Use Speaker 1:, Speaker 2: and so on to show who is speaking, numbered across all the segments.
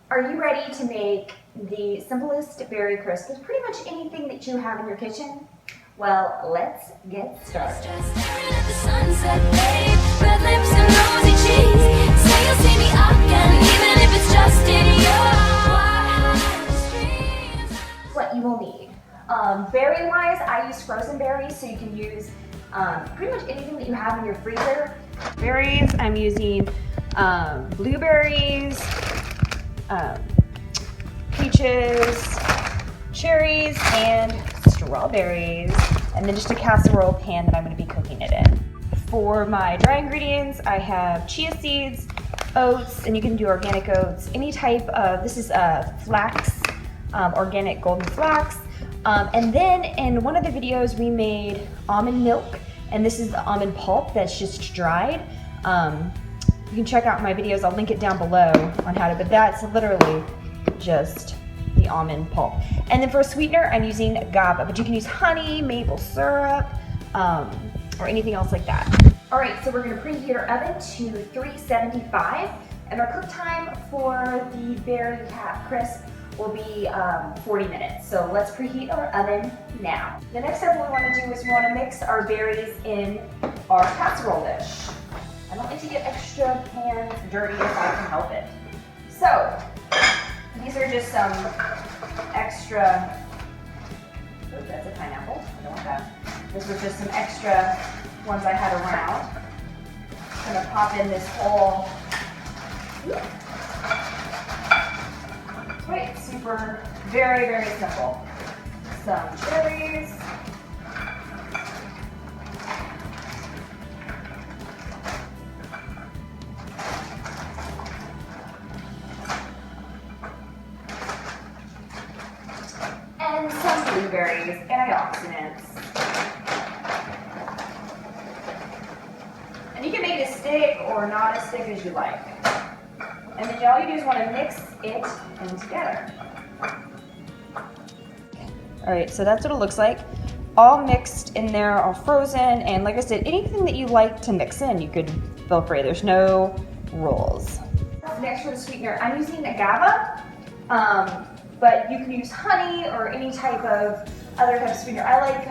Speaker 1: Are you ready to make the simplest berry crisp with pretty much anything that you have in your kitchen? Well, let's get started.
Speaker 2: Staring at the sunset, babe. Red lips and rosy cheeks. Say you'll see me again, even if it's just in your wildest dreams.
Speaker 1: What you will need. Berry-wise, I use frozen berries, so you can use pretty much anything that you have in your freezer. Berries, I'm using blueberries, peaches, cherries, and strawberries, and then just a casserole pan that I'm going to be cooking it in. For my dry ingredients, I have chia seeds, oats, and you can do organic oats, any type of, this is flax, organic golden flax. And then in one of the videos we made almond milk, and this is the almond pulp that's just dried. You can check out my videos, I'll link it down below on how to, but that's literally just the almond pulp. And then for a sweetener, I'm using GABA, but you can use honey, maple syrup, or anything else like that. All right, so we're gonna preheat our oven to 375, and our cook time for the berry crisp will be 40 minutes. So let's preheat our oven now. The next step we wanna do is we wanna mix our berries in our casserole dish. I don't like to get extra pans dirty if I can help it. So, these are just some extra, oh, that's a pineapple, I don't want that. This was just some extra ones I had around. I'm gonna pop in this whole, right, super, very, very simple. Some cherries. And some blueberries, antioxidants. And you can make it stick or not as thick as you like. And then all you do is want to mix it in together. All right, so that's what it looks like. All mixed in there, all frozen, and like I said, anything that you like to mix in, you could feel free. There's no rules. Next for the sweetener, I'm using agave, but you can use honey or any type of other type of sweetener. I like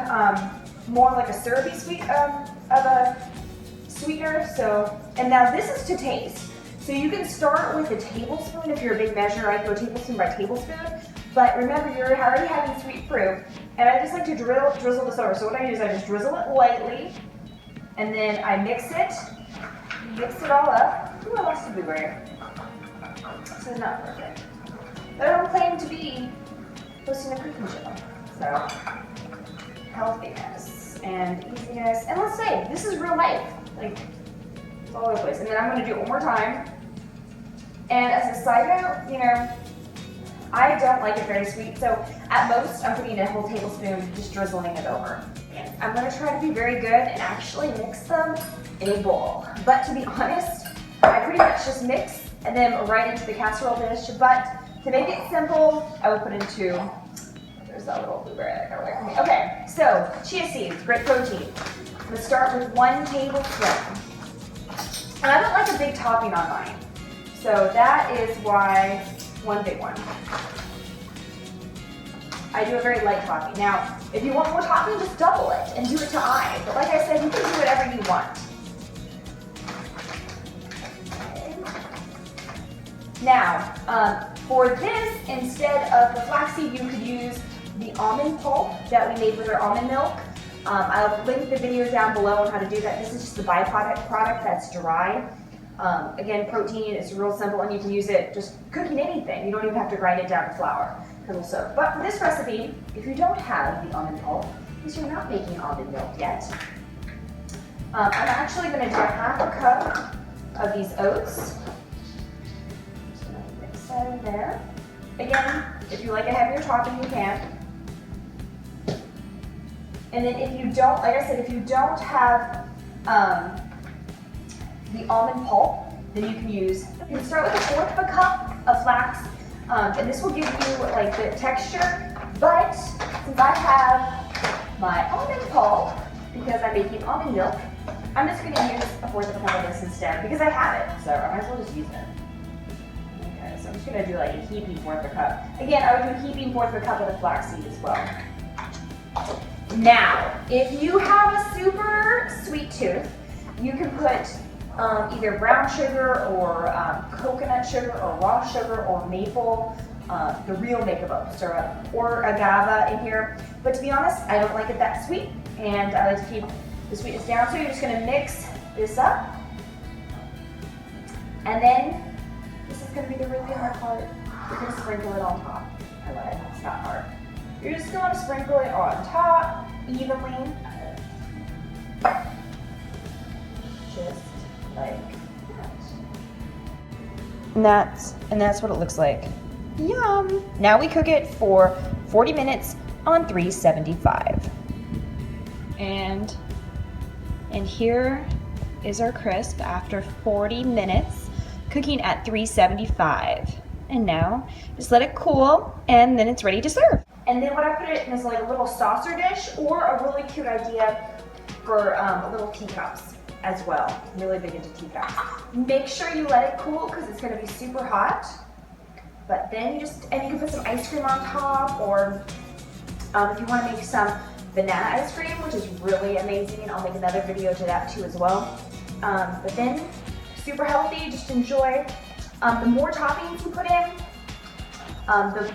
Speaker 1: more like a syrupy of a sweetener. So, and now this is to taste. So you can start with a tablespoon if you're a big measure. I go tablespoon by tablespoon. But remember, you're already having sweet fruit. And I just like to drizzle this over. So what I do is I just drizzle it lightly, and then I mix it all up. Ooh, I lost the blueberry. This is not perfect. But I don't claim to be hosting a cooking show. So, healthiness and easiness. And let's say, this is real life. Like, it's all over the place. And then I'm gonna do it one more time. And as a side note, you know, I don't like it very sweet, so at most I'm putting a whole tablespoon, just drizzling it over. And I'm gonna try to be very good and actually mix them in a bowl. But to be honest, I pretty much just mix and then right into the casserole dish. But to make it simple, I will put into, there's that little blueberry that got away from me. Okay, so chia seeds, great protein. I'm gonna start with 1 tablespoon. And I don't like a big topping on mine. So that is why 1 big one. I do a very light topping. Now, if you want more topping, just double it and do it to eye. But like I said, you can do whatever you want. Okay. Now, for this, instead of the flaxseed, you could use the almond pulp that we made with our almond milk. I'll link the video down below on how to do that. This is just the byproduct that's dry. Again, protein is real simple, and you can use it just cooking anything. You don't even have to grind it down to flour, because it'll soak. But for this recipe, if you don't have the almond pulp, because you're not making almond milk yet, I'm actually going to do 1/2 cup of these oats. So mix that in there. Again, if you like a heavier topping, you can. And then if you don't, like I said, if you don't have the almond pulp, then you can start with 1/4 cup of flax, and this will give you like the texture. But since I have my almond pulp, because I'm making almond milk, I'm just going to use 1/4 cup of this instead because I have it, so I might as well just use it. Okay, so just gonna do like a heaping fourth of a cup. Again, I would do heaping fourth of a cup of the flaxseed as well. Now, if you have a super sweet tooth, you can put either brown sugar or coconut sugar or raw sugar or maple, the real maple syrup, or agave in here. But to be honest, I don't like it that sweet, and I like to keep the sweetness down. So you're just gonna mix this up. And then, this is gonna be the really hard part. You're gonna sprinkle it on top. I lied, it's not hard. You're just gonna sprinkle it on top, evenly. Just like that. And that's what it looks like. Yum! Now we cook it for 40 minutes on 375. And here is our crisp after 40 minutes cooking at 375. And now just let it cool, and then it's ready to serve. And then what I put it in is like a little saucer dish, or a really cute idea for little teacups as well. I'm really big into teacups. Make sure you let it cool because it's gonna be super hot. But then you can put some ice cream on top, or if you wanna make some banana ice cream, which is really amazing. I'll make another video to that too as well. But then, super healthy, just enjoy. The more toppings you put in,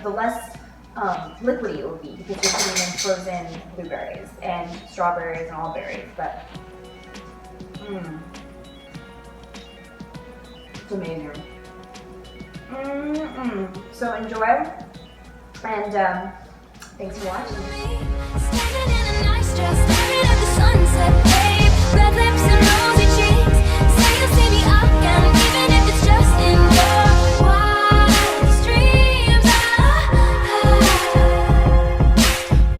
Speaker 1: the less liquidy it will be, because you're putting in frozen blueberries and strawberries and all berries. But it's amazing. So enjoy, and thanks for watching.
Speaker 2: Standing in a nice dress, staring at the sunset, babe. Red lips and